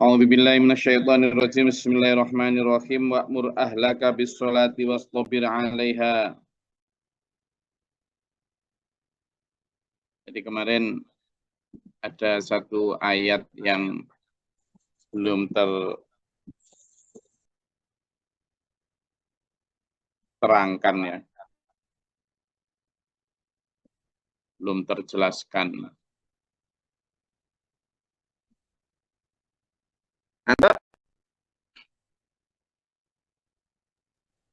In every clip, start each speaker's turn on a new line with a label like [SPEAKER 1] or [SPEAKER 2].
[SPEAKER 1] A'udzubillahi minasyaitonirrajim. Bismillahirrahmanirrahim. Wa'mur ahlaka bis-sholati wastabir 'alaiha. Jadi kemarin ada satu ayat yang belum terangkan ya. Belum terjelaskan. Atau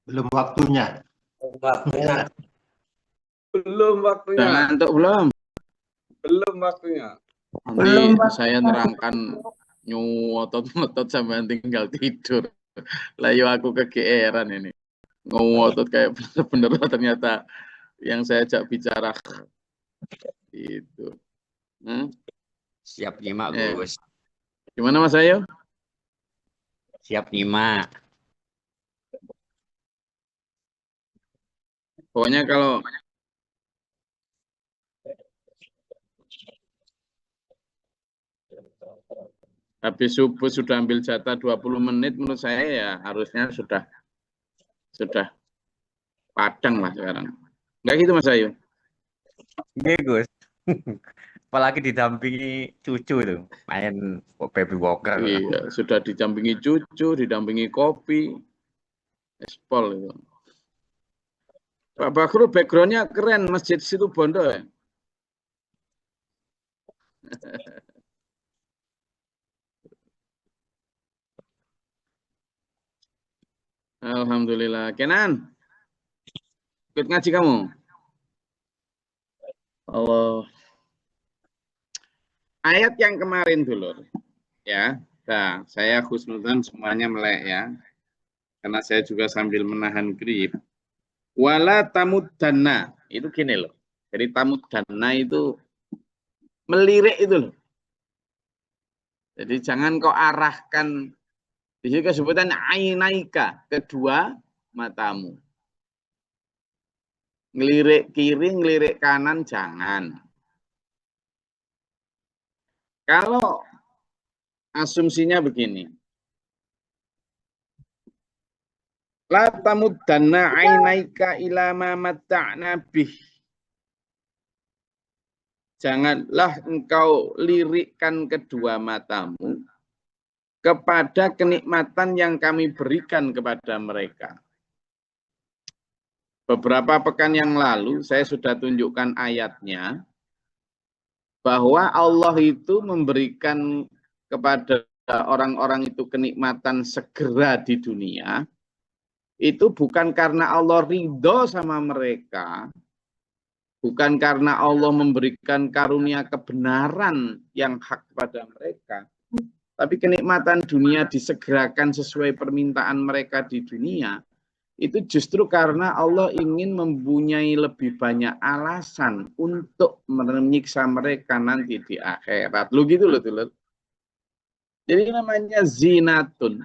[SPEAKER 2] belum waktunya.
[SPEAKER 1] Belum waktunya.
[SPEAKER 3] Udah ngantuk belum?
[SPEAKER 1] Belum waktunya.
[SPEAKER 3] Nanti saya terangkan ngotot-ngotot sampai tinggal tidur. Lah yo aku kegeeran ini. Ngotot kayak bener-bener ternyata yang saya ajak bicara itu.
[SPEAKER 4] Siap nyimak, Gus.
[SPEAKER 3] Gimana Mas Ayu?
[SPEAKER 4] Siap nyimak.
[SPEAKER 3] Pokoknya kalau habis subuh sudah ambil jatah 20 menit menurut saya ya harusnya sudah padang lah sekarang. Enggak gitu Mas Ayu?
[SPEAKER 4] Iya, Gus. Apalagi didampingi cucu itu, main baby walker.
[SPEAKER 3] Iya, sudah didampingi cucu, didampingi kopi. Espol itu. Pak Bakru backgroundnya keren, masjid situ Bondo ya. Alhamdulillah. Kenan, ikut ngaji kamu? Allah. Ayat yang kemarin dulu, ya. Nah, saya khusnudzan semuanya melek ya. Karena saya juga sambil menahan grip. Wala tamuddanna, itu gini loh. Jadi tamuddanna itu melirik itu loh. Jadi jangan kau arahkan, di sini kesebutan ainaika, kedua matamu. Ngelirik kiri, ngelirik kanan, jangan. Kalau asumsinya begini. La tamuddanna ainaika ila ma matta'na bih. Janganlah engkau lirikkan kedua matamu kepada kenikmatan yang kami berikan kepada mereka. Beberapa pekan yang lalu saya sudah tunjukkan ayatnya bahwa Allah itu memberikan kepada orang-orang itu kenikmatan segera di dunia. Itu bukan karena Allah ridho sama mereka, bukan karena Allah memberikan karunia kebenaran yang hak pada mereka, tapi kenikmatan dunia disegerakan sesuai permintaan mereka di dunia, itu justru karena Allah ingin mempunyai lebih banyak alasan untuk menyiksa mereka nanti di akhirat. Lu gitu loh, Dulur. Jadi namanya zinatun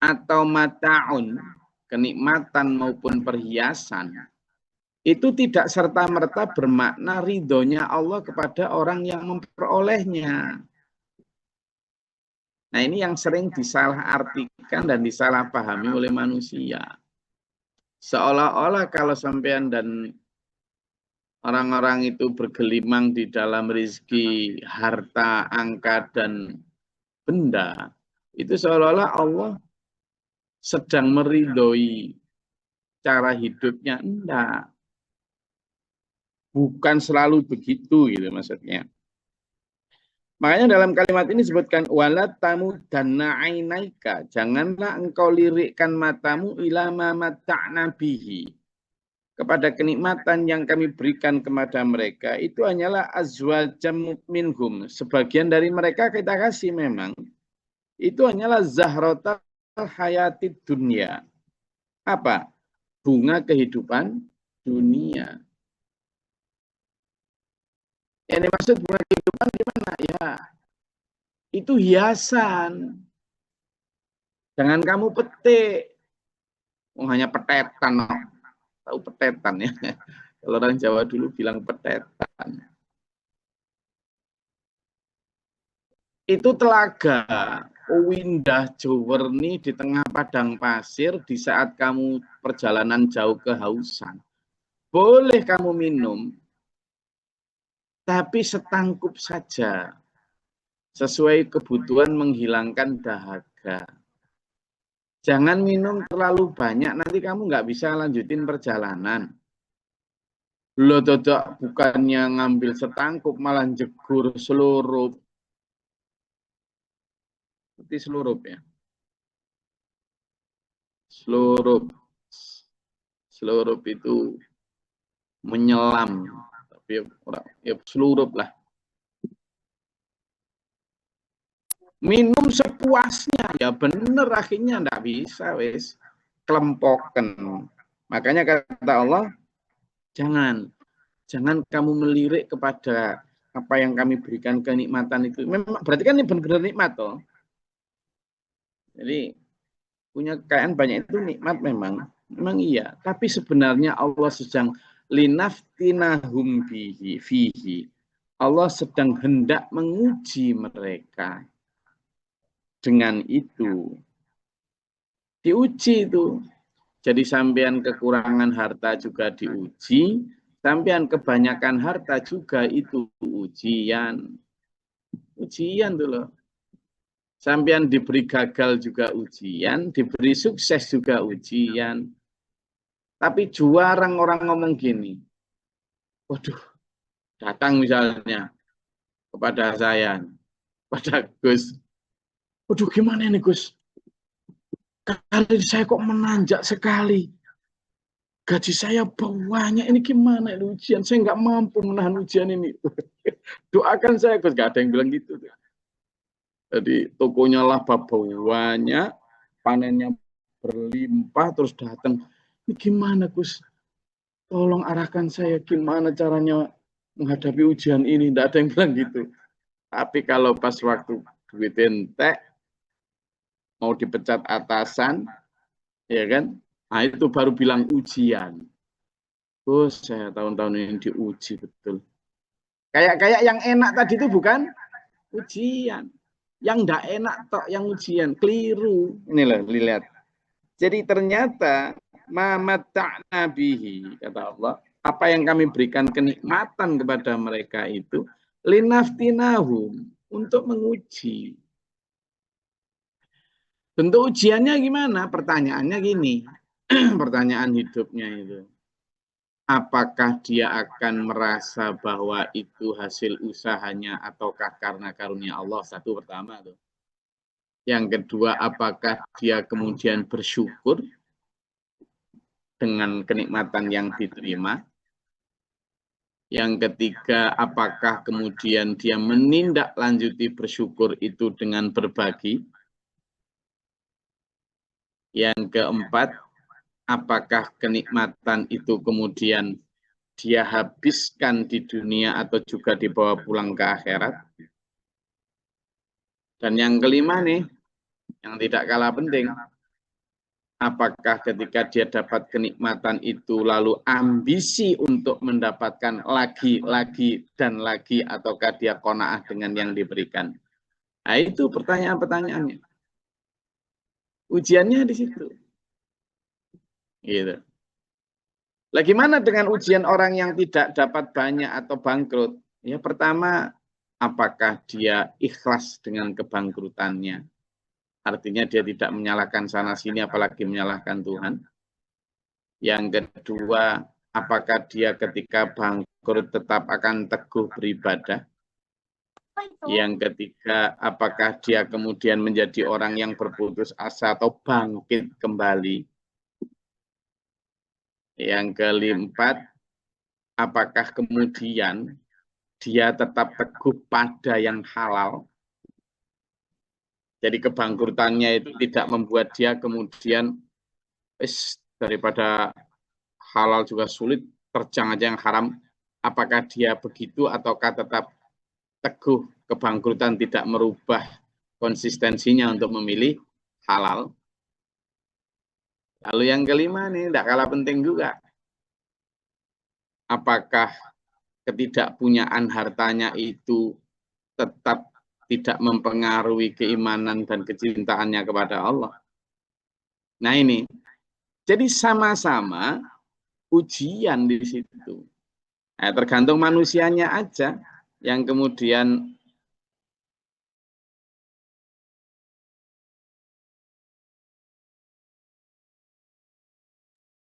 [SPEAKER 3] atau mata'un, kenikmatan maupun perhiasan, itu tidak serta-merta bermakna ridhonya Allah kepada orang yang memperolehnya. Nah ini yang sering disalahartikan dan disalahpahami oleh manusia. Seolah-olah kalau sampean dan orang-orang itu bergelimang di dalam rezeki, harta, angka, dan benda, itu seolah-olah Allah sedang meridhoi cara hidupnya. Enggak. Bukan selalu begitu gitu maksudnya. Makanya dalam kalimat ini disebutkan wala tamuddanna ainaika, janganlah engkau lirikkan matamu ila ma matta'na bihi, kepada kenikmatan yang kami berikan kepada mereka. Itu hanyalah azwajam minhum, sebagian dari mereka kita kasih memang. Itu hanyalah zahratal hayatid dunia. Apa? Bunga kehidupan dunia. Yang dimaksud bunga kehidupan gimana? Ya, itu hiasan. Jangan kamu petik. Hanya petetan. Tahu petetan ya. Kalau orang Jawa dulu bilang petetan. Itu telaga, indah, Jowerni di tengah padang pasir di saat kamu perjalanan jauh kehausan. Boleh kamu minum, tapi setangkup saja, sesuai kebutuhan menghilangkan dahaga. Jangan minum terlalu banyak, nanti kamu nggak bisa lanjutin perjalanan. Lo tidak bukannya ngambil setangkup, malah jegur seluruh. Seperti seluruh ya. Seluruh itu menyelam, tapi ya seluruh lah. Minum sepuasnya, ya bener akhirnya nggak bisa wes kelempoken. Makanya kata Allah, jangan kamu melirik kepada apa yang kami berikan kenikmatan itu. Memang berarti kan ini benar-benar nikmat toh. Jadi punya kekayaan banyak itu nikmat memang iya. Tapi sebenarnya Allah sedang linaftinahum fihi. Allah sedang hendak menguji mereka. Dengan itu diuji itu. Jadi sampean kekurangan harta juga diuji, sampean kebanyakan harta juga itu ujian. Ujian tuh loh. Sampean diberi gagal juga ujian, diberi sukses juga ujian. Tapi jarang orang ngomong gini. Waduh, datang misalnya kepada saya, pada Gus. Waduh, gimana nih Gus? Kali saya kok menanjak sekali. Gaji saya banyak, ini gimana ini ujian? Saya nggak mampu menahan ujian ini. Doakan saya, Gus. Gak ada yang bilang gitu. Jadi tokonya laba banyak, panennya berlimpah, terus datang. Ini gimana Gus? Tolong arahkan saya gimana caranya menghadapi ujian ini. Tidak ada yang bilang gitu. Tapi kalau pas waktu duit entek, mau dipecat atasan, ya kan? Nah itu baru bilang ujian. Gus, saya tahun-tahun ini diuji betul. Kayak yang enak tadi itu bukan ujian. Yang enggak enak tok yang ujian, keliru. Ini loh, lihat. Jadi ternyata mamata'na bihi, kata Allah, apa yang kami berikan kenikmatan kepada mereka itu linaftinahum, untuk menguji. Bentuk ujiannya gimana? Pertanyaannya gini. Pertanyaan hidupnya itu. Apakah dia akan merasa bahwa itu hasil usahanya ataukah karena karunia Allah? Satu pertama tuh. Yang kedua, apakah dia kemudian bersyukur dengan kenikmatan yang diterima? Yang ketiga, apakah kemudian dia menindaklanjuti bersyukur itu dengan berbagi? Yang keempat, apakah kenikmatan itu kemudian dia habiskan di dunia atau juga dibawa pulang ke akhirat? Dan yang kelima nih, yang tidak kalah penting, apakah ketika dia dapat kenikmatan itu lalu ambisi untuk mendapatkan lagi dan lagi, ataukah dia qanaah dengan yang diberikan? Nah itu pertanyaan-pertanyaannya. Ujiannya di situ. Gitu. Lah gimana dengan ujian orang yang tidak dapat banyak atau bangkrut? Ya pertama, apakah dia ikhlas dengan kebangkrutannya? Artinya dia tidak menyalahkan sana sini apalagi menyalahkan Tuhan. Yang kedua, apakah dia ketika bangkrut tetap akan teguh beribadah? Yang ketiga, apakah dia kemudian menjadi orang yang berputus asa atau bangkit kembali? Yang keempat, apakah kemudian dia tetap teguh pada yang halal? Jadi kebangkrutannya itu tidak membuat dia kemudian daripada halal juga sulit, terjang aja yang haram. Apakah dia begitu ataukah tetap teguh kebangkrutan tidak merubah konsistensinya untuk memilih halal? Lalu yang kelima nih, tidak kalah penting juga. Apakah ketidakpunyaan hartanya itu tetap tidak mempengaruhi keimanan dan kecintaannya kepada Allah. Nah ini, jadi sama-sama ujian di situ. Nah, tergantung manusianya aja yang kemudian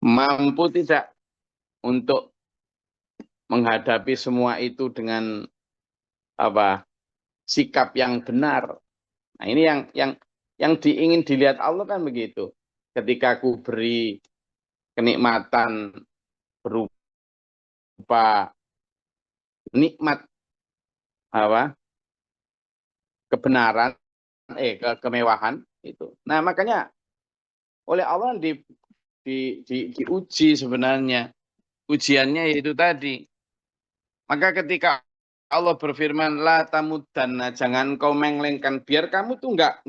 [SPEAKER 3] mampu tidak untuk menghadapi semua itu dengan sikap yang benar. Nah, ini yang ingin dilihat Allah kan begitu. Ketika aku beri kenikmatan berupa nikmat kebenaran, kemewahan itu. Nah, makanya oleh Allah diuji sebenarnya. Ujiannya yaitu tadi. Maka ketika Allah berfirman, la tamudanna, jangan kau mengelengkan, biar kamu tuh nggak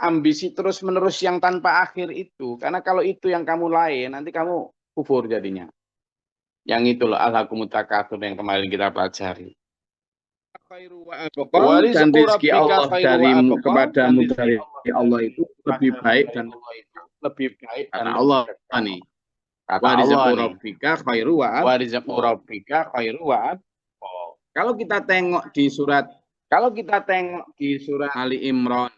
[SPEAKER 3] ambisi terus menerus yang tanpa akhir itu. Karena kalau itu yang kamu lain, nanti kamu kufur jadinya. Yang itu loh alhaakumut takatsur yang kemarin kita pelajari. Dan rezeki Allah kepadamu dari Allah itu lebih baik dan kata Allah nih. Wa rizqu rabbika khairu wa Kalau kita tengok di surat Ali Imran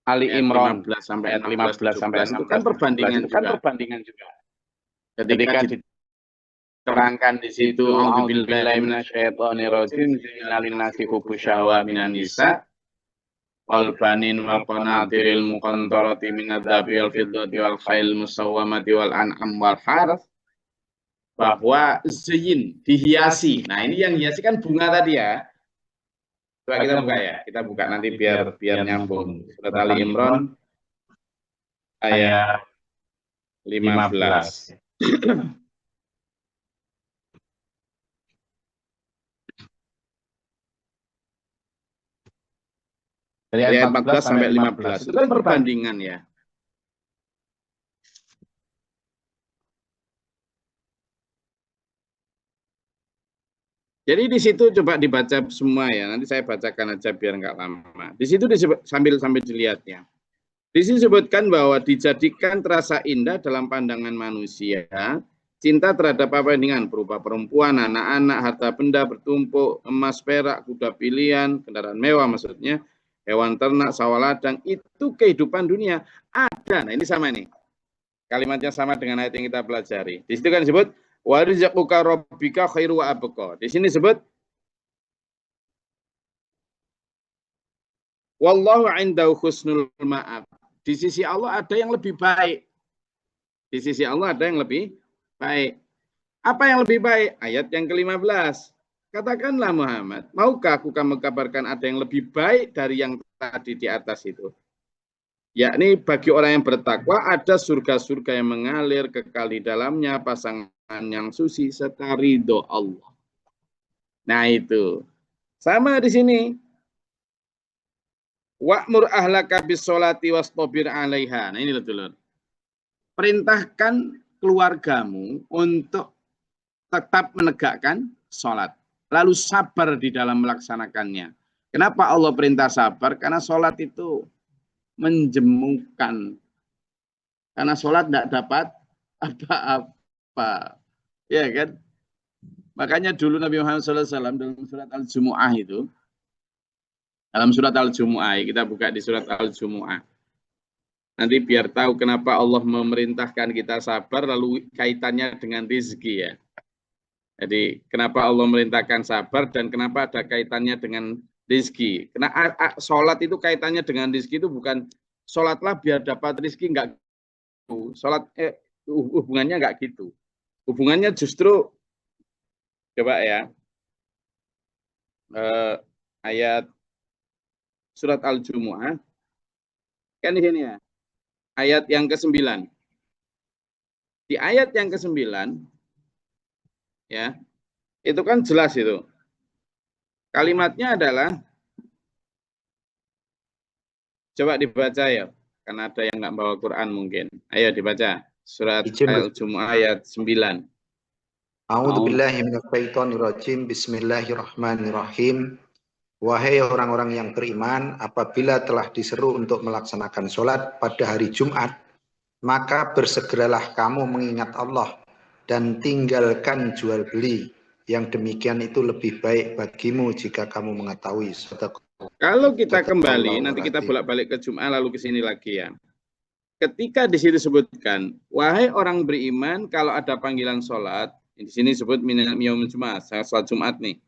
[SPEAKER 3] 15 sampai 16 itu kan perbandingan juga. Ketika diterangkan di situ a'udzubillahi minasyaitonirrajim innalinnasi hubbu syahwa minan nisa wal banin wal qanatiril muqantarati minadz-dzahabi wal fiddati wal khail musawwamati wal an'am wal harth, bahwa zayin dihiasi. Nah, ini yang hiasi kan bunga tadi ya. Coba kita buka ya. Kita buka nanti biar nyambung. Surat Ali Imran ayat 15. Dari ayat 14 sampai 15. Itu kan perbandingan ya. Jadi di situ coba dibaca semua ya. Nanti saya bacakan aja biar nggak lama. Di situ sambil dilihatnya. Di sini disebutkan bahwa dijadikan terasa indah dalam pandangan manusia cinta terhadap apa dengan berupa perempuan, anak-anak, harta benda bertumpuk, emas, perak, kuda pilihan, kendaraan mewah maksudnya, hewan ternak, sawah ladang, itu kehidupan dunia ada. Nah ini sama nih. Kalimatnya sama dengan ayat yang kita pelajari. Di situ kan disebut wa rizquka rabbika khairu wa abqa. Di sini disebut wallahu indahu husnul ma'ab. Di sisi Allah ada yang lebih baik. Di sisi Allah ada yang lebih baik. Apa yang lebih baik? Ayat yang ke-15. Katakanlah Muhammad, maukah aku kamu kabarkan ada yang lebih baik dari yang tadi di atas itu? Yakni bagi orang yang bertakwa ada surga-surga yang mengalir kekal di dalamnya, pasangan yang suci serta ridho Allah. Nah itu. Sama di sini. Wa'mur ahlaka bis-sholati wastabir 'alaiha. Nah ini betul. Perintahkan keluargamu untuk tetap menegakkan sholat. Lalu sabar di dalam melaksanakannya. Kenapa Allah perintah sabar? Karena sholat itu menjemukan. Karena sholat tidak dapat apa-apa. Ya kan? Makanya dulu Nabi Muhammad SAW dalam surat Al-Jumu'ah itu, dalam surat Al-Jumu'ah, kita buka di surat Al-Jumu'ah. Nanti biar tahu kenapa Allah memerintahkan kita sabar, lalu kaitannya dengan rezeki ya. Jadi kenapa Allah memerintahkan sabar dan kenapa ada kaitannya dengan rezeki. Karena sholat itu kaitannya dengan rezeki itu bukan sholatlah biar dapat rezeki, enggak gitu. Sholat hubungannya enggak gitu. Hubungannya justru, coba ya, ayat surat Al-Jumu'ah, kan di sini ya, ayat yang ke-9. Di ayat yang ke-9, ya, itu kan jelas itu. Kalimatnya adalah, coba dibaca ya, karena ada yang nggak bawa Quran mungkin. Ayo dibaca, surat Al-Jumu'ah ayat 9.
[SPEAKER 2] A'udzubillahi minasyaitonirrajim. Bismillahirrahmanirrahim. Wahai orang-orang yang beriman, apabila telah diseru untuk melaksanakan sholat pada hari Jumat, maka bersegeralah kamu mengingat Allah dan tinggalkan jual beli. Yang demikian itu lebih baik bagimu jika kamu mengetahui.
[SPEAKER 3] Kalau kita kembali, nanti kita bolak-balik ke Jumat lalu ke sini lagi ya. Ketika di situ disebutkan, wahai orang beriman, kalau ada panggilan sholat, di sini disebut yaumul Jumat, saya sholat Jumat nih.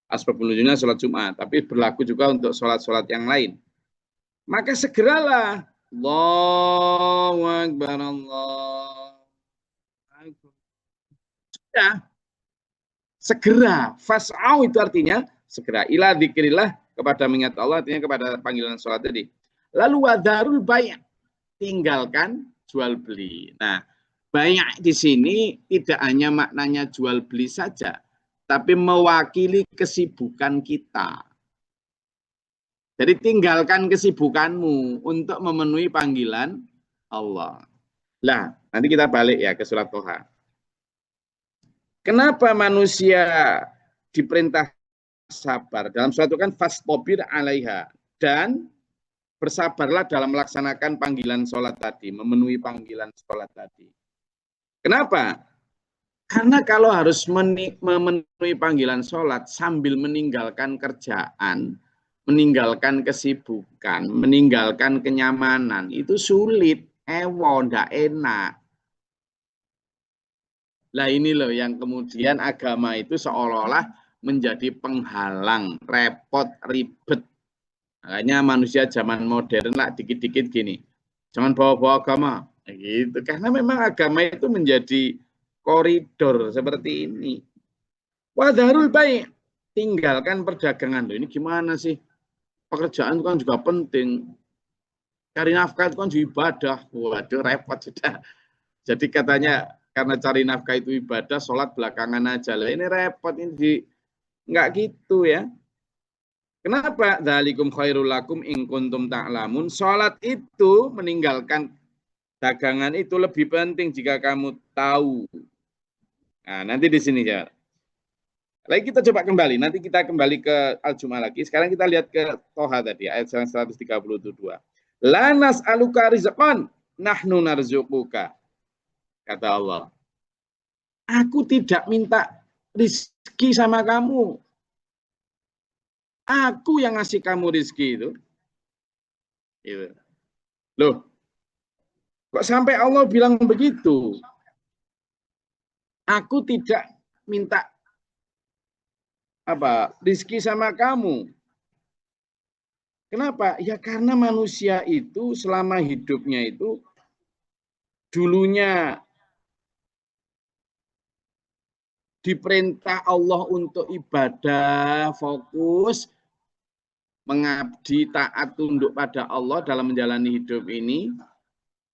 [SPEAKER 3] Asbab nuzulnya sholat Jumat, tapi berlaku juga untuk sholat-sholat yang lain. Maka segeralah, Allahu Akbar, Allahu Akbar. Sudah, segera. Fas'au itu artinya segera. Ila dzikrillah, kepada mengingat Allah, artinya kepada panggilan sholat tadi. Lalu wadarul bay', tinggalkan jual beli. Nah, banyak di sini tidak hanya maknanya jual beli saja, tapi mewakili kesibukan kita. Jadi tinggalkan kesibukanmu untuk memenuhi panggilan Allah. Nah, nanti kita balik ya ke surat Toha. Kenapa manusia diperintah sabar? Dalam surat itu kan fastobir alaiha. Dan bersabarlah dalam melaksanakan panggilan sholat tadi, memenuhi panggilan sholat tadi. Kenapa? Karena kalau harus memenuhi panggilan sholat sambil meninggalkan kerjaan, meninggalkan kesibukan, meninggalkan kenyamanan, itu sulit, ndak enak. Lah ini loh yang kemudian agama itu seolah-olah menjadi penghalang, repot, ribet. Makanya manusia zaman modern lah dikit-dikit gini, jangan bawa-bawa agama, gitu. Karena memang agama itu menjadi koridor seperti ini. Wadharul bay', tinggalkan perdagangan. Loh, ini gimana sih? Pekerjaan itu kan juga penting. Cari nafkah itu kan juga ibadah. Waduh, repot sudah. Jadi katanya karena cari nafkah itu ibadah, sholat belakangan aja. Lah ini repot, ini nggak gitu ya. Kenapa? Dzalikum khairul lakum in kuntum ta'lamun. Sholat itu meninggalkan dagangan itu lebih penting jika kamu tahu. Nah, nanti di sini ya. Lagi kita coba kembali. Nanti kita kembali ke Al-Jum'ah lagi. Sekarang kita lihat ke Toha tadi, ayat 132. La nas'aluka rizqan, nahnu narzuquka. Kata Allah. Aku tidak minta rizki sama kamu. Aku yang ngasih kamu rizki itu. Gitu. Loh, kok sampai Allah bilang begitu? Aku tidak minta rizki sama kamu. Kenapa? Ya karena manusia itu selama hidupnya itu dulunya diperintah Allah untuk ibadah, fokus, mengabdi, taat, tunduk pada Allah dalam menjalani hidup ini.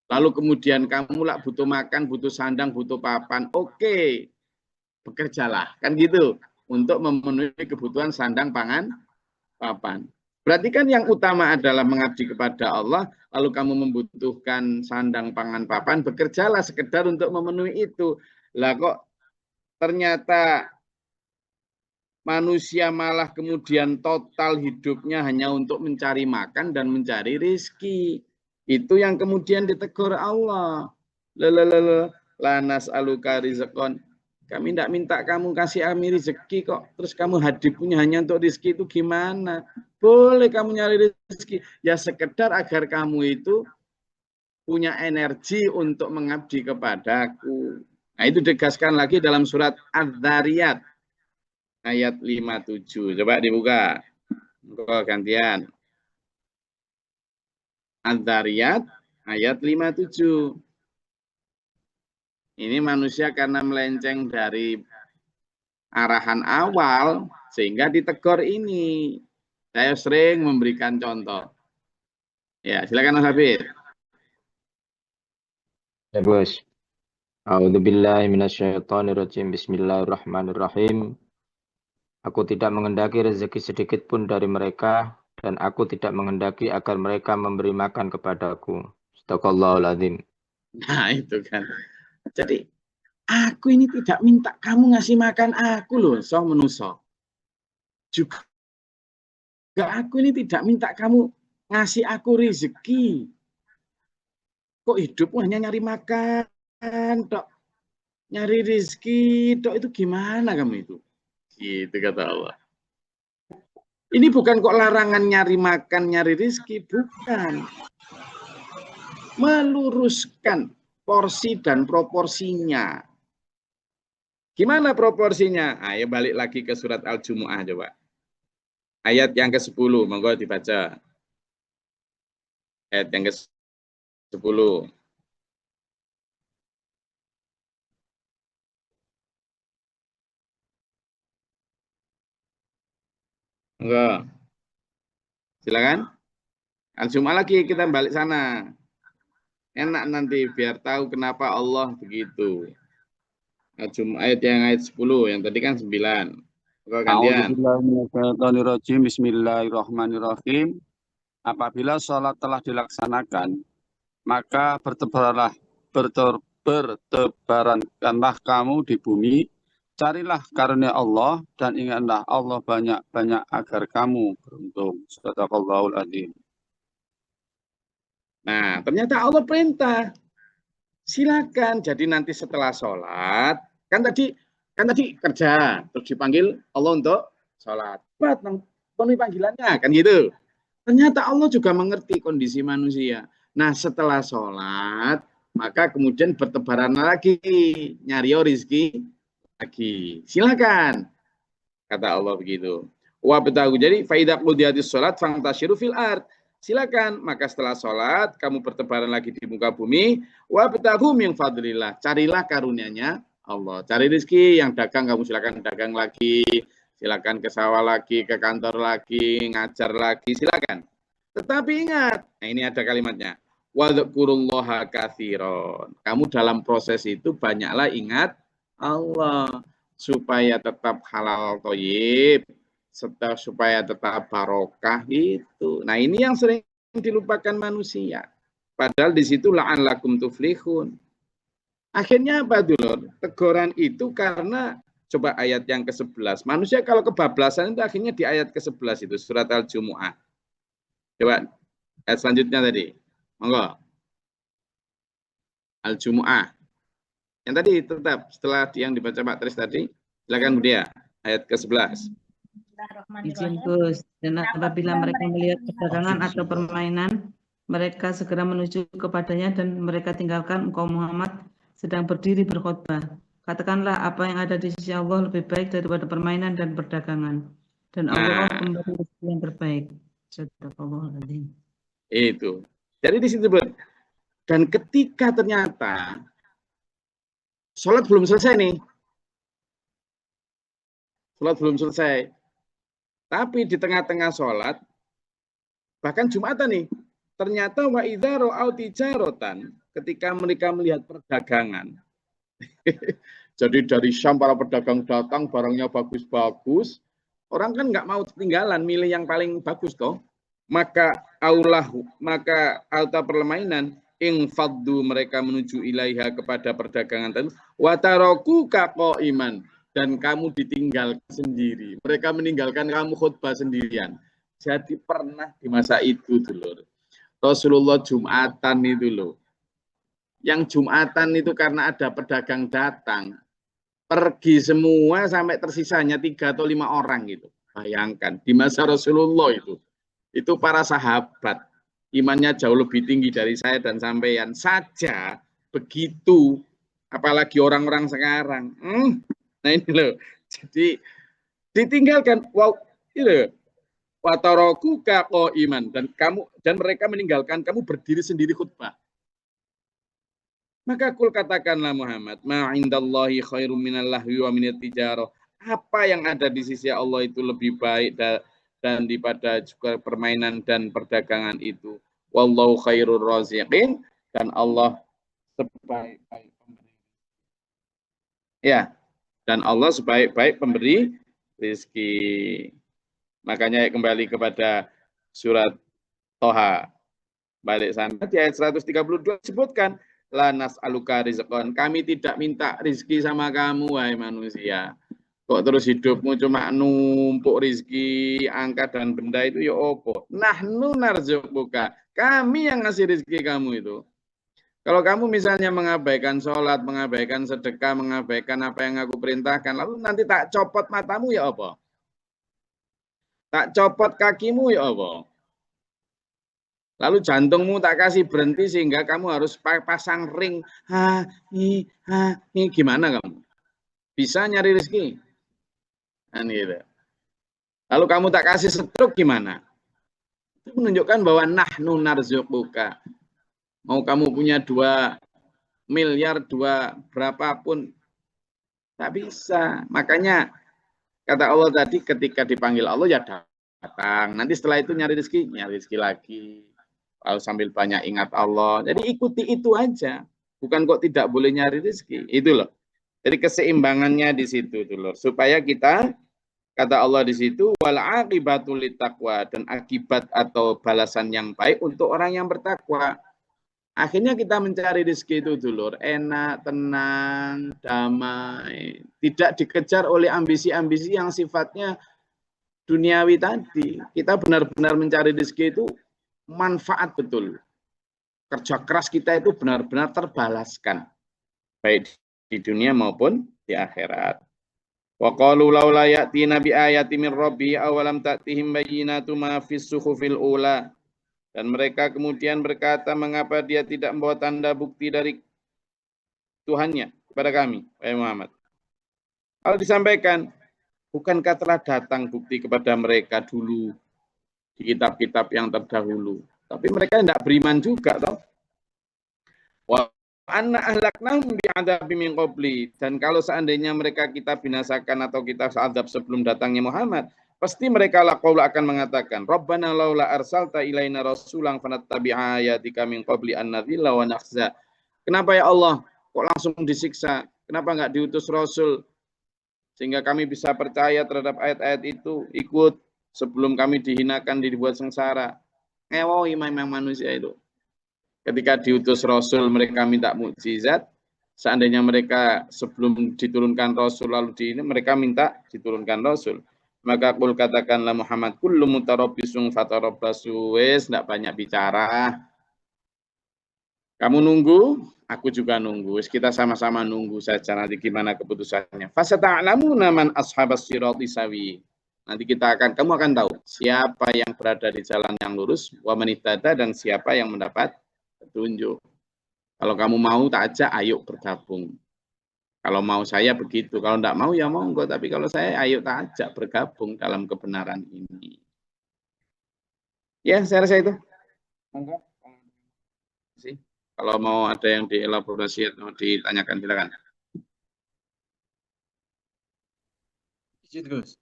[SPEAKER 3] Lalu kemudian kamu lah butuh makan, butuh sandang, butuh papan. Oke, bekerjalah. Kan gitu. Untuk memenuhi kebutuhan sandang, pangan, papan. Berarti kan yang utama adalah mengabdi kepada Allah. Lalu kamu membutuhkan sandang, pangan, papan. Bekerjalah sekedar untuk memenuhi itu. Lah kok ternyata manusia malah kemudian total hidupnya hanya untuk mencari makan dan mencari rezeki. Itu yang kemudian ditegur Allah. Lanas aluka rizqan. Kami tidak minta kamu kasih kami rezeki kok. Terus kamu hadipunya hanya untuk rezeki itu gimana? Boleh kamu nyari rezeki. Ya sekedar agar kamu itu punya energi untuk mengabdi kepadaku. Nah itu ditegaskan lagi dalam surat Az-Zariyat. Ayat 57. Coba dibuka. Gantian. Az-Zariyat ayat 57. Ini manusia karena melenceng dari arahan awal sehingga ditegur ini. Saya sering memberikan contoh. Ya, silakan Mas Habib.
[SPEAKER 5] Ya, Gus. A'udzubillahi minasyaitonirrajim. Bismillahirrahmanirrahim. Aku tidak menghendaki rezeki sedikit pun dari mereka, dan aku tidak menghendaki agar mereka memberi makan kepadaku. Astagfirullahal azim.
[SPEAKER 3] Nah, itu kan. Jadi, aku ini tidak minta kamu ngasih makan aku loh, so menuso. Juga Enggak, aku ini tidak minta kamu ngasih aku rezeki. Kok hidupmu hanya nyari makan, tok. Nyari rezeki, tok, itu gimana kamu itu? Gitu kata Allah. Ini bukan kok larangan nyari makan, nyari rezeki, bukan. Meluruskan porsi dan proporsinya. Gimana proporsinya? Ayo balik lagi ke surat Al-Jumu'ah coba. Ayat yang ke-10, monggo dibaca. Ayat yang ke-10. Monggo. Silakan. Al-Jumu'ah lagi, kita balik sana. Enak nanti biar tahu kenapa Allah begitu. Ayat yang ayat 10, yang tadi kan 9. Gantian.
[SPEAKER 6] Bismillahirrahmanirrahim. Apabila sholat telah dilaksanakan, maka bertebarankanlah kamu di bumi, carilah karunia Allah, dan ingatlah Allah banyak-banyak agar kamu beruntung. Shadaqallahul adzim.
[SPEAKER 3] Nah, ternyata Allah perintah. Silakan. Jadi nanti setelah sholat, kan tadi kerja, terus dipanggil Allah untuk sholat. Penuhi panggilannya, kan gitu. Ternyata Allah juga mengerti kondisi manusia. Nah, setelah sholat, maka kemudian bertebaran lagi, nyari rezeki lagi. Silakan. Kata Allah begitu. Wabtagu, jadi faidah qudiyatis sholat fangtasyiru fil ard. Silakan, maka setelah sholat kamu bertebaran lagi di muka bumi. Wabtagu min fadlillah, carilah karunia-Nya Allah. Cari rezeki, yang dagang kamu silakan dagang lagi, silakan ke sawah lagi, ke kantor lagi, ngajar lagi, silakan. Tetapi ingat, nah ini ada kalimatnya. Wadzukurullaha katsiran. Kamu dalam proses itu banyaklah ingat Allah supaya tetap halal thayyib, supaya tetap barokah itu. Nah, ini yang sering dilupakan manusia. Padahal di situ la'allakum tuflihun. Akhirnya apa dulur? Teguran itu karena coba ayat yang ke-11. Manusia kalau kebablasan itu akhirnya di ayat ke-11 itu surat Al-Jumu'ah. Coba ayat selanjutnya tadi. Monggo. Al-Jumu'ah. Yang tadi tetap setelah yang dibaca Pak Tris tadi, silakan Bu Dia, ayat ke-11.
[SPEAKER 7] Izin Gus, dan apabila mereka melihat perdagangan atau permainan, mereka segera menuju kepadanya dan mereka tinggalkan engkau Muhammad sedang berdiri berkhutbah. Katakanlah apa yang ada di sisi Allah lebih baik daripada permainan dan perdagangan. Dan Allah pemberi rezeki yang terbaik. Shadaqallahul-adzim.
[SPEAKER 3] Itu. Jadi di situ, dan ketika ternyata sholat belum selesai nih. Sholat belum selesai. Tapi di tengah-tengah sholat, bahkan Jumatan nih, ternyata wa idza ra'au tijaratan, ketika mereka melihat perdagangan. Jadi dari Syam para pedagang datang, barangnya bagus-bagus. Orang kan nggak mau ketinggalan, milih yang paling bagus toh. Maka auta permainan infaddu, mereka menuju ilaiha kepada perdagangan tadi. Wa taraku qa'iman, dan kamu ditinggalkan sendiri. Mereka meninggalkan kamu khutbah sendirian. Jadi pernah di masa itu dulu Rasulullah Jumatan itu loh. Yang Jumatan itu karena ada pedagang datang, pergi semua sampai tersisanya 3 atau 5 orang gitu. Bayangkan di masa Rasulullah itu para sahabat imannya jauh lebih tinggi dari saya dan sampean saja begitu, apalagi orang-orang sekarang. Nah ini loh, jadi ditinggalkan, wow, itu wataraku qa'iman, dan mereka meninggalkan kamu berdiri sendiri khutbah. Maka kul katakanlah Muhammad, ma indallahi khairum minal lahwi wa minat tijarah. Apa yang ada di sisi Allah itu lebih baik dan daripada juga permainan dan perdagangan itu. Wallahu khairur raziqin, dan Allah sebaik-baik pemberi. Ya. Dan Allah sebaik-baik pemberi rezeki. Makanya kembali kepada surat Toha. Balik sana di ayat 132 disebutkan, la nas'aluka rizqan, kami tidak minta rezeki sama kamu wahai manusia. Kok terus hidupmu cuma numpuk rizki, angka dan benda itu ya opo. Nahnu narzuquka. Kami yang ngasih rizki kamu itu. Kalau kamu misalnya mengabaikan sholat, mengabaikan sedekah, mengabaikan apa yang aku perintahkan, lalu nanti tak copot matamu ya apa? Tak copot kakimu ya apa? Lalu jantungmu tak kasih berhenti sehingga kamu harus pasang ring. Gimana kamu? Bisa nyari rezeki? Kan gitu. Lalu kamu tak kasih stroke gimana? Itu menunjukkan bahwa nahnu narzuquka. Mau kamu punya 2 miliar, 2 berapapun, tak bisa. Makanya kata Allah tadi ketika dipanggil Allah ya datang. Nanti setelah itu nyari rezeki lagi. Lalu sambil banyak ingat Allah. Jadi ikuti itu aja. Bukan kok tidak boleh nyari rezeki. Itu loh. Jadi keseimbangannya di situ tuh loh. Supaya kita, kata Allah di situ, wal aqibatu littaqwa, dan akibat atau balasan yang baik untuk orang yang bertakwa. Akhirnya kita mencari rezeki itu dulur, enak, tenang, damai, tidak dikejar oleh ambisi-ambisi yang sifatnya duniawi tadi. Kita benar-benar mencari rezeki itu manfaat betul. Kerja keras kita itu benar-benar terbalaskan, baik di dunia maupun di akhirat. Wa qalu laula ya'tina bi ayatin min rabbi awalam ta'tihim bayyinatu ma fis suhufil ula. Dan mereka kemudian berkata, mengapa dia tidak membawa tanda bukti dari Tuhannya kepada kami, wahai Muhammad. Kalau disampaikan, bukankah telah datang bukti kepada mereka dulu di kitab-kitab yang terdahulu. Tapi mereka tidak beriman juga, toh. Wa anna ahlaknahum bi'adabi min qabli. Dan kalau seandainya mereka kita binasakan atau kita azab sebelum datangnya Muhammad, pasti mereka akan mengatakan, Rabbana laula arsalta ilaina rasulan fanattabi'a ayatika min qabli an nadhilla wa nakhza. Kenapa ya Allah kok langsung disiksa? Kenapa enggak diutus rasul sehingga kami bisa percaya terhadap ayat-ayat itu, ikut sebelum kami dihinakan, dibuat sengsara. Ngewo imam manusia itu. Ketika diutus rasul mereka minta mukjizat, seandainya mereka sebelum diturunkan rasul lalu mereka minta diturunkan rasul. Maka kul katakanlah Muhammad, kullu mutarabbisun fatarabbasu, wes enggak banyak bicara. Kamu nunggu, aku juga nunggu. Wes kita sama-sama nunggu saja nanti gimana keputusannya. Fasata'lamuna man ashabas sirati sawi. Nanti kamu akan tahu siapa yang berada di jalan yang lurus, wa man ihtada, dan siapa yang mendapat petunjuk. Kalau kamu mau tak ajak, ayo bergabung. Kalau mau saya begitu, kalau tidak mau ya monggo, tapi kalau saya ayo tak ajak bergabung dalam kebenaran ini. Ya, saya rasa itu. Monggo. Kalau mau ada yang dielaborasi atau ditanyakan, silakan.
[SPEAKER 8] Izin Gus.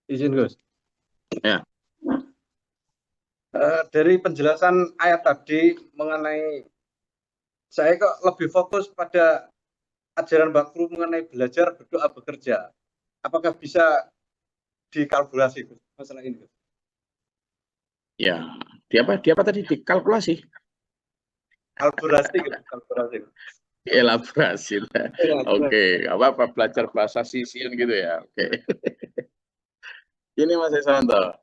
[SPEAKER 8] Izin Gus.
[SPEAKER 3] Ya.
[SPEAKER 8] Dari penjelasan ayat tadi mengenai, saya kok lebih fokus pada ajaran Mbak Guru mengenai belajar, berdoa, bekerja. Apakah bisa dikalkulasi masalah ini?
[SPEAKER 3] Ya, di apa tadi dikalkulasi?
[SPEAKER 8] Kalkulasi.
[SPEAKER 3] Elaborasi. Oke, apa belajar bahasa sisian gitu ya. Oke. Ini Mas Iswanto.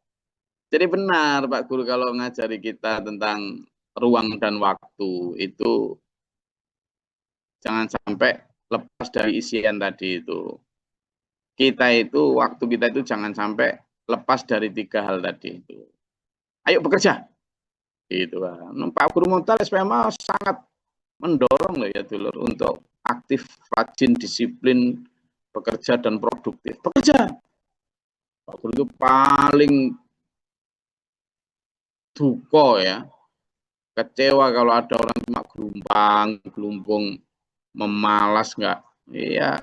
[SPEAKER 3] Jadi benar Pak Guru kalau ngajari kita tentang ruang dan waktu itu jangan sampai lepas dari isian tadi itu. Waktu kita itu jangan sampai lepas dari 3 hal tadi itu. Ayo bekerja. Gitu kan. Pak Guru Muhtar SPMA sangat mendorong loh ya dulur untuk aktif, rajin, disiplin, bekerja dan produktif. Bekerja. Pak Guru itu paling duka ya. Kecewa kalau ada orang cuma gelumpung, memalas enggak. Iya,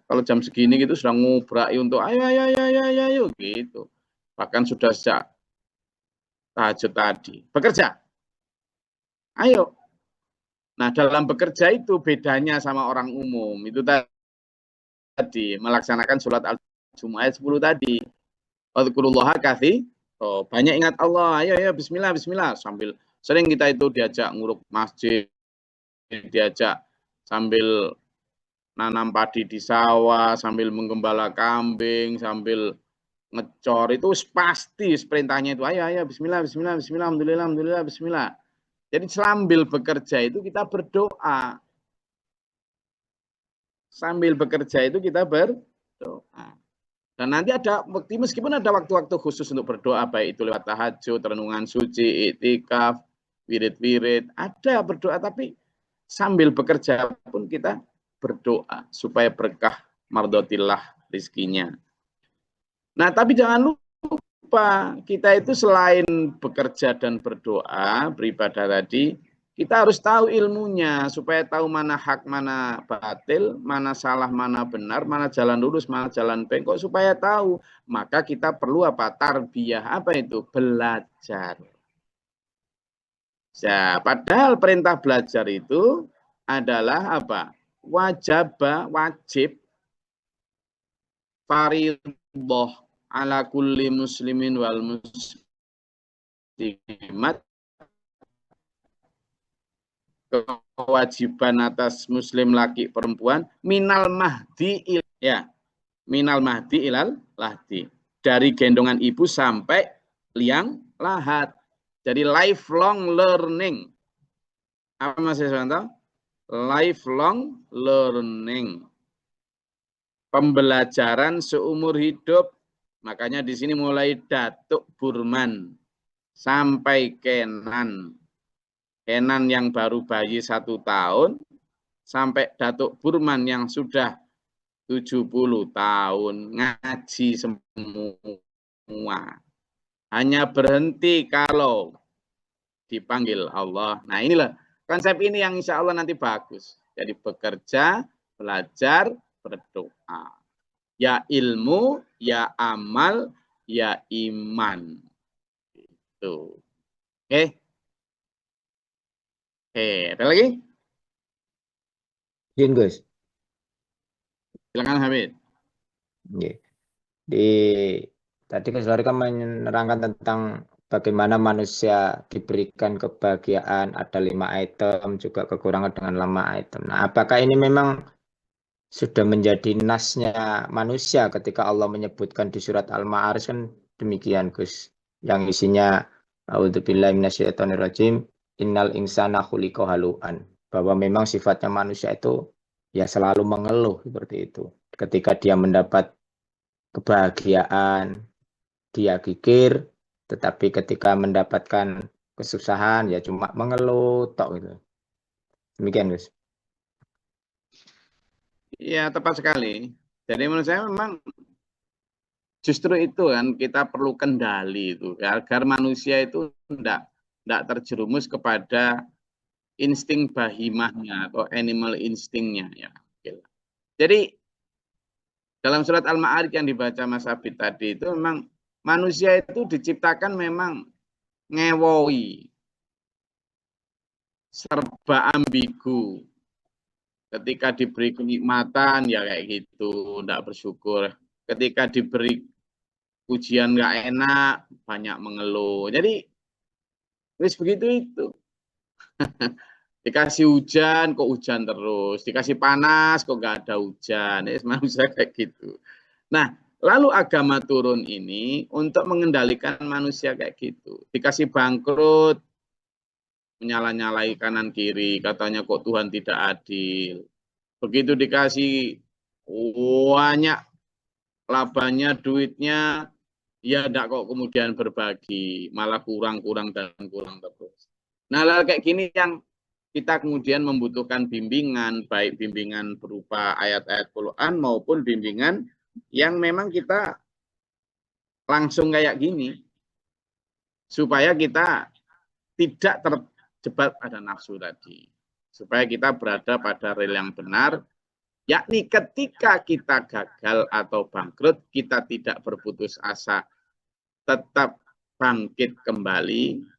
[SPEAKER 3] kalau jam segini gitu sudah ngubrai untuk ayo gitu. Bahkan sudah sejak tahajud tadi. Bekerja. Ayo. Nah, dalam bekerja itu bedanya sama orang umum. Itu tadi melaksanakan sholat al-Jumu'ah ayat 10 tadi. Wadzukurullaha katsir. Oh, banyak ingat Allah. Ayo bismillah sambil sering kita itu diajak nguruk masjid, diajak sambil nanam padi di sawah, sambil menggembala kambing, sambil ngecor, itu pasti perintahnya itu ayo bismillah bismillah bismillah alhamdulillah alhamdulillah bismillah. Jadi sambil bekerja itu kita berdoa. Sambil bekerja itu kita berdoa. Dan nanti ada waktu, meskipun ada waktu-waktu khusus untuk berdoa, baik itu lewat tahajud, renungan suci, iktikaf, wirid-wirid, ada berdoa, tapi sambil bekerja pun kita berdoa supaya berkah mardotillah rizkinya. Nah, tapi jangan lupa, kita itu selain bekerja dan berdoa, beribadah tadi, kita harus tahu ilmunya, supaya tahu mana hak, mana batil, mana salah, mana benar, mana jalan lurus, mana jalan bengkok, supaya tahu. Maka kita perlu apa? Tarbiyah. Apa itu? Belajar. Ya, padahal perintah belajar itu adalah apa? Wajib, fardhah ala kulli muslimin wal muslimat, kewajiban atas muslim laki perempuan minal mahdi ilal lahdi, dari gendongan ibu sampai liang lahat. Jadi lifelong learning. Apa Mas Yaswanto? Lifelong learning. Pembelajaran seumur hidup. Makanya di sini mulai Datuk Burman sampai Kenan. Kenan yang baru bayi 1 tahun sampai Datuk Burman yang sudah 70 tahun ngaji semua. Hanya berhenti kalau dipanggil Allah. Nah, inilah konsep ini yang insya Allah nanti bagus. Jadi bekerja, belajar, berdoa. Ya ilmu, ya amal, ya iman. Itu. Oke. Ada lagi?
[SPEAKER 5] Izin Gus.
[SPEAKER 3] Silakan Hamid.
[SPEAKER 5] Tadi Gus Lari kan menerangkan tentang bagaimana manusia diberikan kebahagiaan, ada 5 item, juga kekurangan dengan 5 item. Nah, apakah ini memang sudah menjadi nasnya manusia ketika Allah menyebutkan di surat Al-Ma'arij kan demikian Gus, yang isinya a'udzubillahi minasyaitonirrajim, innal insana khuliqa halu'an, bahwa memang sifatnya manusia itu ya selalu mengeluh seperti itu. Ketika dia mendapat kebahagiaan, dia gigir, tetapi ketika mendapatkan kesusahan ya cuma mengeluh tok gitu. Demikian Gus.
[SPEAKER 3] Ya, tepat sekali. Jadi menurut saya memang justru itu kan kita perlu kendali itu ya, agar manusia itu tidak terjerumus kepada insting bahimahnya atau animal instingnya ya. Jadi dalam surat Al-Ma'arij yang dibaca Mas Abid tadi itu memang manusia itu diciptakan memang ngewowi, serba ambigu. Ketika diberi kenikmatan ya kayak gitu, tidak bersyukur. Ketika diberi ujian nggak enak, banyak mengeluh. Jadi wis begitu itu. Dikasih hujan kok hujan terus, dikasih panas kok nggak ada hujan. Manusia kayak gitu. Nah, lalu agama turun ini untuk mengendalikan manusia kayak gitu. Dikasih bangkrut, menyala-nyalai kanan kiri, katanya kok Tuhan tidak adil. Begitu dikasih banyak labanya, duitnya, ya enggak kok kemudian berbagi, malah kurang terus. Nah, hal kayak gini yang kita kemudian membutuhkan bimbingan, baik bimbingan berupa ayat-ayat Quran maupun bimbingan yang memang kita langsung kayak gini, supaya kita tidak terjebak pada nafsu tadi, supaya kita berada pada rel yang benar, yakni ketika kita gagal atau bangkrut, kita tidak berputus asa, tetap bangkit kembali.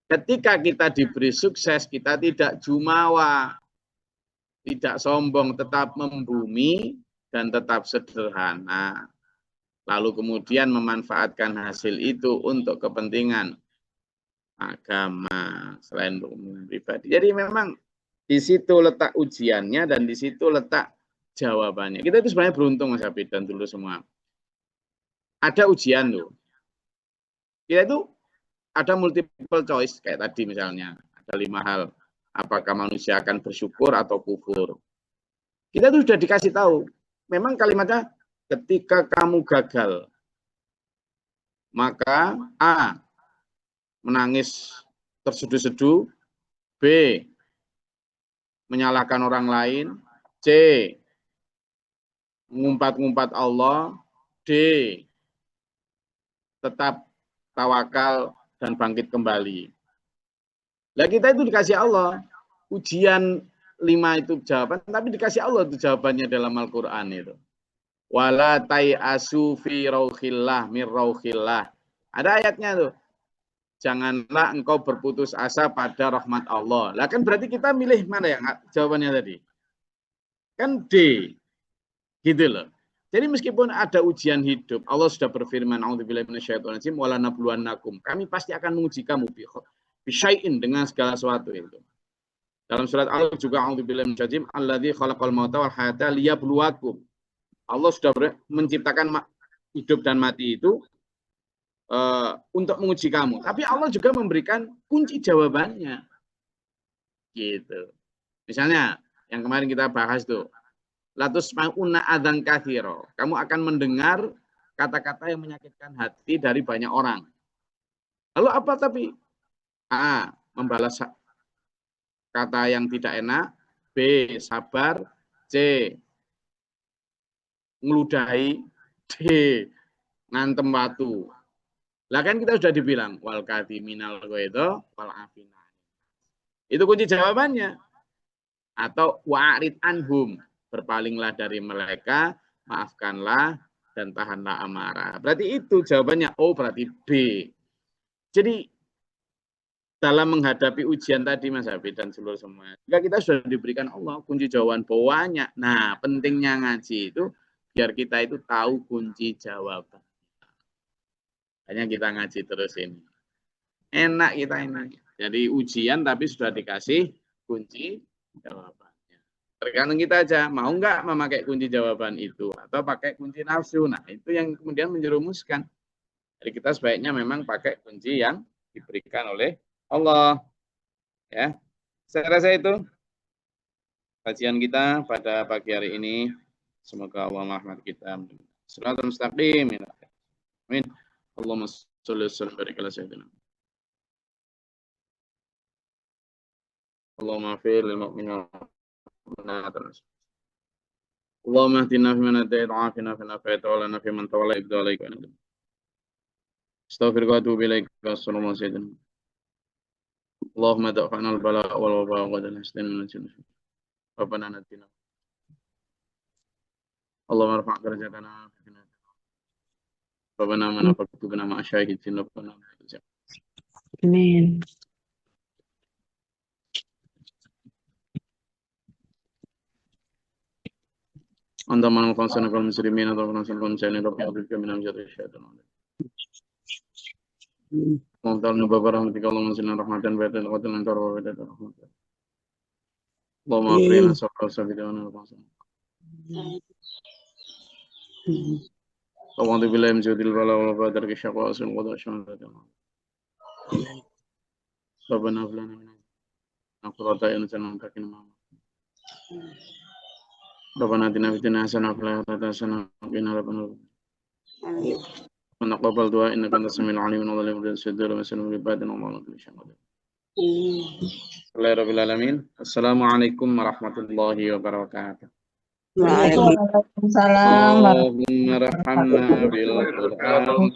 [SPEAKER 3] Ketika kita diberi sukses, kita tidak jumawa, tidak sombong, tetap membumi dan tetap sederhana. Lalu kemudian memanfaatkan hasil itu untuk kepentingan agama selain untuk pribadi. Jadi memang Di situ letak ujiannya dan di situ letak jawabannya. Kita itu sebenarnya beruntung Mas Habib dan dulu semua. Ada ujian tuh. Kita itu ada multiple choice kayak tadi misalnya. Ada 5 hal. Apakah manusia akan bersyukur atau kufur. Kita tuh sudah dikasih tahu. Memang kalimatnya ketika kamu gagal. Maka A. Menangis terseduh-seduh. B. Menyalahkan orang lain. C. Ngumpat-ngumpat Allah. D. Tetap tawakal dan bangkit kembali. Lah kita itu dikasih Allah. Ujian 5 itu jawaban, tapi dikasih Allah itu jawabannya dalam Al-Quran itu. Wala tai'asu fi rauhillah mir rauhillah. Ada ayatnya tuh. Janganlah engkau berputus asa pada rahmat Allah. Lah kan berarti kita milih mana yang jawabannya tadi? Kan D. Gitu loh. Jadi meskipun ada ujian hidup, Allah sudah berfirman, a'udzubillahi minasyaitonirrajim, wala nabluwannakum. Kami pasti akan menguji kamu bisyai'in dengan segala sesuatu itu. Dalam surat Al juga a'udzubillahi minasyaitonirrajim, alladzi khalaqal mauta wal hayata liyabluwakum. Allah sudah menciptakan hidup dan mati itu untuk menguji kamu. Tapi Allah juga memberikan kunci jawabannya. Gitu. Misalnya yang kemarin kita bahas tuh, latus ma'una adzan katsira. Kamu akan mendengar kata-kata yang menyakitkan hati dari banyak orang. Lalu apa tapi? A. Membalas kata yang tidak enak. B. Sabar. C. Ngeludahi. D. Ngantem batu. Lah kan kita sudah dibilang wal kadhiminal ghaidha wal afina. Itu kunci jawabannya. Atau wa'rid anhum. Berpalinglah dari mereka, maafkanlah, dan tahanlah amarah. Berarti itu jawabannya. Oh, berarti B. Jadi, dalam menghadapi ujian tadi, Mas Habib dan seluruh semua, kita sudah diberikan Allah kunci jawaban banyak. Nah, pentingnya ngaji itu, biar kita itu tahu kunci jawaban. Hanya kita ngaji terus ini. Enak kita ini. Jadi, ujian tapi sudah dikasih kunci jawaban. Tergantung kita aja, mau nggak memakai kunci jawaban itu atau pakai kunci nafsu. Nah, itu yang kemudian menjerumuskan. Jadi kita sebaiknya memang pakai kunci yang diberikan oleh Allah. Ya, saya rasa itu kajian kita pada pagi hari ini. Semoga Allah merahmati kita. Shiratal mustaqim. Amin. Allahumma sholli wa sallim barik ala sayyidina. Allahumma fir lil mu'minin. اللهم اهدنا فيمن هديت وعافنا فيمن عافيت وتولنا فيمن توليت عليك استغفرك واتوب اليك صلى الله عليه وسلم اللهم ادع عنا البلاء والوباء والحسن من الجنة ربنا نجنا اللهم ارفع درجاتنا في الجنة ربنا من فقدنا مع شاهدين ربنا
[SPEAKER 7] Amin.
[SPEAKER 3] أنت من خلصنا كالمسلمين أنت من خلصنا كالمسلمين ربي أعوذ بك من همزات الشياطين اللهم تعالى باب رحمتك اللهم صل رحمة بيت القتل أنت رب بيت الرحمة اللهم اغفر لنا صبر وسبيل ونصر أعوذ بالله من جود البلاء والوباء درك الشقاء وسوء القضاء شماتة ربنا هب لنا من قرة أعين وقنا ربنا آتنا في الدنيا حسنة وفي الآخرة حسنة وقنا عذاب النار ونقبل دعاء إنك أنت السميع العليم ونظلم بالصدور وسلم بالبادن والله كل شيء قدير. الله رب العالمين. Assalamualaikum warahmatullahi wabarakatuh.
[SPEAKER 7] Waalaikumsalam.
[SPEAKER 3] Allahumma rahmna bil Qur'an